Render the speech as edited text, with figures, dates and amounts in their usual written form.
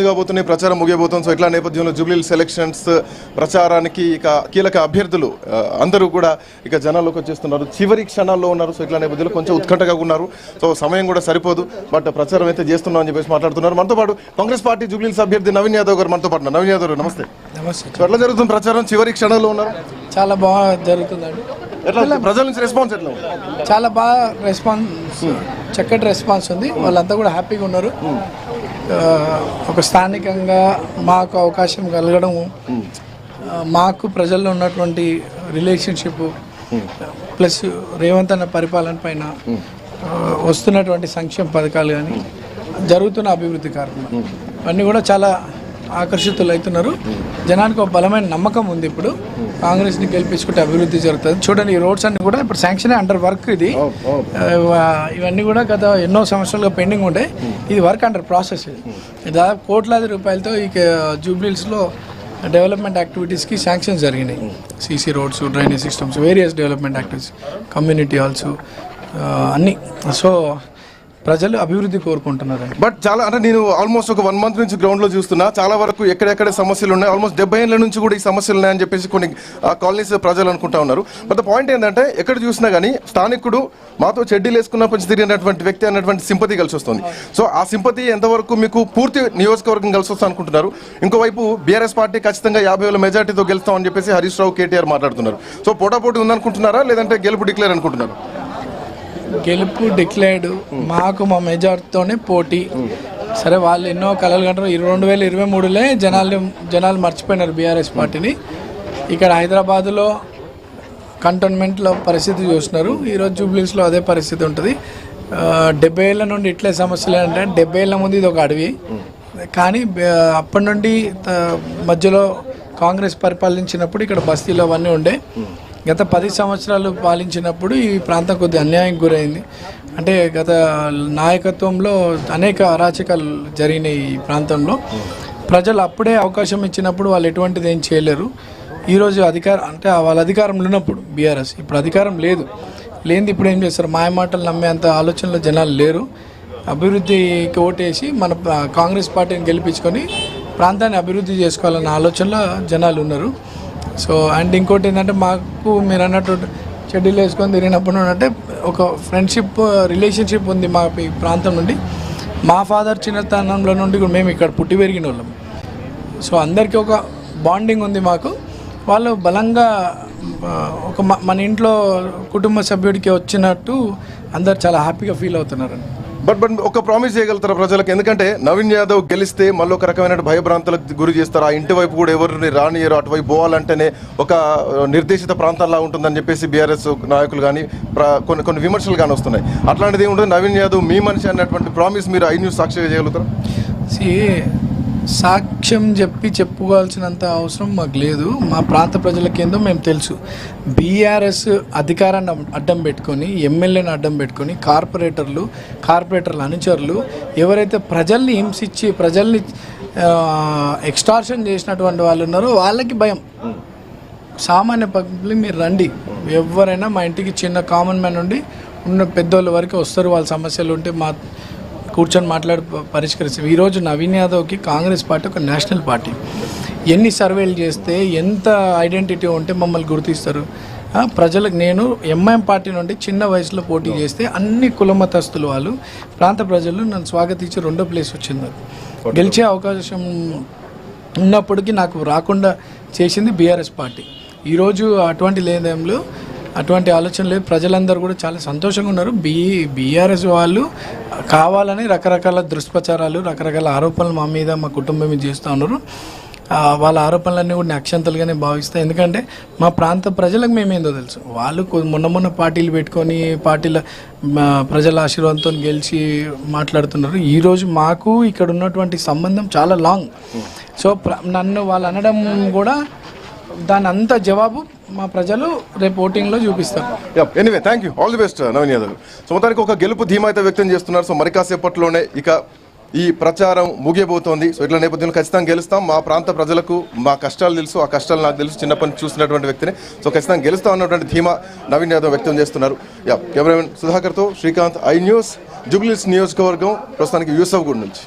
కాబోతున్నాయి, ప్రచారం ముగియబోతుంది. సో ఇట్లా నేపథ్యంలో జూబ్లీ సెలక్షన్స్ ప్రచారానికి ఇక కీలక అభ్యర్థులు అందరూ కూడా ఇక జనాల్లోకి వచ్చేస్తున్నారు, చివరి క్షణాల్లో ఉన్నారు. సో ఇట్లా నేపథ్యంలో కొంచెం ఉత్కంఠగా ఉన్నారు. సో సమయం కూడా సరిపోదు, బట్ ప్రచారం అయితే చేస్తున్నాం అని చెప్పేసి మాట్లాడుతున్నారు. మనతో పాటు కాంగ్రెస్ పార్టీ జూబ్లీ అభ్యర్థి నవీన్ యాదవ్ గారు మనతో పాటు. నవీన్ యాదవ్ గారు నమస్తే. నమస్తే. సో ఎట్లా జరుగుతుంది ప్రచారం, చివరి క్షణాల్లో ఉన్నారు? చాలా బాగా జరుగుతుందండి. ఎట్లా ప్రజల నుంచి రెస్పాన్స్ ఎట్లా? చాలా బాగా రెస్పాన్స్, చక్కటి రెస్పాన్స్ ఉంది. వాళ్ళంతా కూడా హ్యాపీగా ఉన్నారు. ఒక స్థానికంగా మాకు అవకాశం కలగడం, మాకు ప్రజల్లో ఉన్నటువంటి రిలేషన్షిప్ ప్లస్ రేవంత్ అన్న పరిపాలన పైన వస్తున్నటువంటి సంక్షేమ పథకాలు కానీ జరుగుతున్న అభివృద్ధి కార్యక్రమం అన్నీ కూడా చాలా ఆకర్షితులు అవుతున్నారు. జనానికి ఒక బలమైన నమ్మకం ఉంది. ఇప్పుడు కాంగ్రెస్ని గెలిపించుకుంటే అభివృద్ధి జరుగుతుంది. చూడండి, ఈ రోడ్స్ అన్ని కూడా ఇప్పుడు శాంక్షన్ అండర్ వర్క్. ఇది ఇవన్నీ కూడా గత ఎన్నో సంవత్సరాలుగా పెండింగ్ ఉండే. ఇది వర్క్ అండర్ ప్రాసెస్. దాదాపు కోట్లాది రూపాయలతో ఈ జూబ్లీస్లో డెవలప్మెంట్ యాక్టివిటీస్కి శాంక్షన్ జరిగినాయి. CC roads, drainage systems, various development activities, community halls అన్నీ. సో ప్రజలు అభివృద్ధి కోరుకుంటున్నారు. బట్ చాలా అంటే నేను ఆల్మోస్ట్ ఒక 1 month నుంచి గ్రౌండ్లో చూస్తున్నా, చాలా వరకు ఎక్కడెక్కడ సమస్యలు ఉన్నాయి. ఆల్మోస్ట్ 70 ఏళ్ళ నుంచి కూడా ఈ సమస్యలు ఉన్నాయని చెప్పేసి కొన్ని కాలనీస్ ప్రజలు అనుకుంటా ఉన్నారు. బట్ ద పాయింట్ ఏంటంటే ఎక్కడ చూసినా కానీ స్థానికుడు మాతో చెడ్డీలు వేసుకున్న కొంచెం తిరిగినటువంటి వ్యక్తి అన్నటువంటి సింపతి కలిసి వస్తుంది. సో ఆ సింపతి ఎంతవరకు మీకు పూర్తి నియోజకవర్గం కలిసి వస్తా అనుకుంటున్నారు? ఇంకోవైపు బీఆర్ఎస్ పార్టీ ఖచ్చితంగా 50,000 మెజార్టీతో గెలుస్తామని చెప్పేసి హరీష్ రావు, కేటీఆర్ మాట్లాడుతున్నారు. సో పోటాపోటీ ఉందనుకుంటున్నారా, లేదంటే గెలుపు డిక్లేర్ అనుకుంటున్నారు? గెలుపు డిక్లేర్డ్. మాకు మా మెజార్టీతోనే పోటీ. సరే, వాళ్ళు ఎన్నో కలలు కంటారు. 2023లో జనాలు మర్చిపోయినారు బీఆర్ఎస్ పార్టీని. ఇక్కడ హైదరాబాదులో కంటోన్మెంట్లో పరిస్థితి చూస్తున్నారు. ఈరోజు జూబ్లీస్లో అదే పరిస్థితి ఉంటుంది. 70 ఏళ్ళ నుండి ఇట్లే సమస్యలు అంటే 70 ఏళ్ళ ముందు ఇది ఒక అడవి. కానీ అప్పటి నుండి మధ్యలో కాంగ్రెస్ పరిపాలించినప్పుడు ఇక్కడ బస్తీలు అవన్నీ ఉండే. గత 10 సంవత్సరాలు పాలించినప్పుడు ఈ ప్రాంతం కొద్దిగా అన్యాయం గురైంది. అంటే గత నాయకత్వంలో అనేక అరాచకాలు జరిగినాయి ఈ ప్రాంతంలో. ప్రజలు అప్పుడే అవకాశం ఇచ్చినప్పుడు వాళ్ళు ఎటువంటిది ఏం చేయలేరు. ఈరోజు వాళ్ళ అధికారంలో ఉన్నప్పుడు బీఆర్ఎస్, ఇప్పుడు అధికారం లేనిది ఇప్పుడు ఏం చేస్తారు? మాయమాటలు నమ్మే అంత ఆలోచనలో జనాలు లేరు. అభివృద్ధికి ఓటేసి మన కాంగ్రెస్ పార్టీని గెలిపించుకొని ప్రాంతాన్ని అభివృద్ధి చేసుకోవాలన్న ఆలోచనలో జనాలు ఉన్నారు. సో అండ్ ఇంకోటి ఏంటంటే, మాకు మీరు అన్నట్టు షెడ్యూల్ వేసుకొని తిరిగినప్పుడు అంటే ఒక ఫ్రెండ్షిప్ రిలేషన్షిప్ ఉంది మా ఈ ప్రాంతం నుండి. మా ఫాదర్ చిన్నతనంలో నుండి మేము ఇక్కడ పుట్టి పెరిగిన వాళ్ళం. సో అందరికీ ఒక బాండింగ్ ఉంది మాకు. వాళ్ళు బలంగా ఒక మన ఇంట్లో కుటుంబ సభ్యుడికి వచ్చినట్టు అందరు చాలా హ్యాపీగా ఫీల్ అవుతున్నారండి. బట్ ఒక ప్రామిస్ చేయగలుగుతారా ప్రజలకు? ఎందుకంటే నవీన్ యాదవ్ గెలిస్తే మళ్ళీ ఒక రకమైన భయభ్రాంతులకు గురి చేస్తారు. ఆ ఇంటి వైపు కూడా ఎవరిని రానియరు, అటువైపు పోవాలంటేనే ఒక నిర్దేశిత ప్రాంతాల్లో ఉంటుందని చెప్పేసి బీఆర్ఎస్ నాయకులు కానీ కొన్ని విమర్శలు కానీ వస్తున్నాయి. అట్లాంటిది ఏముంటుంది? నవీన్ యాదవ్ మీ మనిషి అన్నటువంటి ప్రామిస్ మీరు ఐన్యూస్ సాక్షిగా చేయగలుగుతారా? సాక్ష్యం చెప్పుకోవాల్సినంత అవసరం మాకు లేదు. మా ప్రాంత ప్రజలకేందో మేము తెలుసు. బీఆర్ఎస్ అధికారాన్ని అడ్డం పెట్టుకొని, ఎమ్మెల్యేని అడ్డం పెట్టుకొని, కార్పొరేటర్ల అనుచరులు ఎవరైతే ప్రజల్ని హింసించి ప్రజల్ని ఎక్స్టార్షన్ చేసినటువంటి వాళ్ళు ఉన్నారో వాళ్ళకి భయం. సామాన్య పబ్లిక్ మీరు రండి, ఎవరైనా మా ఇంటికి చిన్న కామన్ మ్యాన్ నుండి ఉన్న పెద్దోళ్ళ వరకు వస్తారు. వాళ్ళ సమస్యలు ఉంటే కూర్చొని మాట్లాడి పరిష్కరిస్తాం. ఈరోజు నవీన్ యాదవ్కి కాంగ్రెస్ పార్టీ ఒక నేషనల్ పార్టీ. ఎన్ని సర్వేలు చేస్తే, ఎంత ఐడెంటిటీ ఉంటే మమ్మల్ని గుర్తిస్తారు? ప్రజలకు నేను ఎంఐఎం పార్టీ నుండి చిన్న వయసులో పోటీ చేస్తే అన్ని కులమతస్తులు వాళ్ళు ప్రాంత ప్రజలు నన్ను స్వాగతించి 2వ ప్లేస్ వచ్చింది. గెలిచే అవకాశం ఉన్నప్పటికీ నాకు రాకుండా చేసింది బీఆర్ఎస్ పార్టీ. ఈరోజు అటువంటి ఆలోచన లేదు. ప్రజలందరూ కూడా చాలా సంతోషంగా ఉన్నారు. బీఆర్ఎస్ వాళ్ళు కావాలని రకరకాల దుష్ప్రచారాలు, రకరకాల ఆరోపణలు మా మీద, మా కుటుంబం మీద చేస్తూ ఉన్నారు. వాళ్ళ ఆరోపణలన్నీ కూడా అక్షంతలుగానే భావిస్తాయి. ఎందుకంటే మా ప్రాంత ప్రజలకు మేమేందో తెలుసు. వాళ్ళు మొన్న పార్టీలు పెట్టుకొని పార్టీల ప్రజల ఆశీర్వాదంతో గెలిచి మాట్లాడుతున్నారు. ఈరోజు మాకు ఇక్కడ ఉన్నటువంటి సంబంధం చాలా లాంగ్. సో నన్ను వాళ్ళు అనడం కూడా దాని అంత జవాబు మా ప్రజలు రేపు ఓటింగ్లో చూపిస్తారు. Anyway, thank you, all the best Naveen Yadav. So మొత్తానికి ఒక గెలుపు ధీమా అయితే వ్యక్తం చేస్తున్నారు. సో మరి కాసేపట్లోనే ఇక ఈ ప్రచారం ముగియబోతోంది. సో ఇట్లా నేపథ్యంలో ఖచ్చితంగా గెలుస్తాం. మా ప్రాంత ప్రజలకు మా కష్టాలు తెలుసు, ఆ కష్టాలు నాకు తెలుసు, చిన్నప్పటి నుంచి చూసినటువంటి వ్యక్తిని. సో ఖచ్చితంగా గెలుస్తాం అన్నటువంటి ధీమా నవీన్ యాదవ్ వ్యక్తం చేస్తున్నారు. కెమెరామెన్ సుధాకర్తో శ్రీకాంత్, ఐ న్యూస్, జూబ్లీహిల్స్ నియోజకవర్గం, ప్రస్తుతానికి యూసఫ్గూడ్ నుంచి.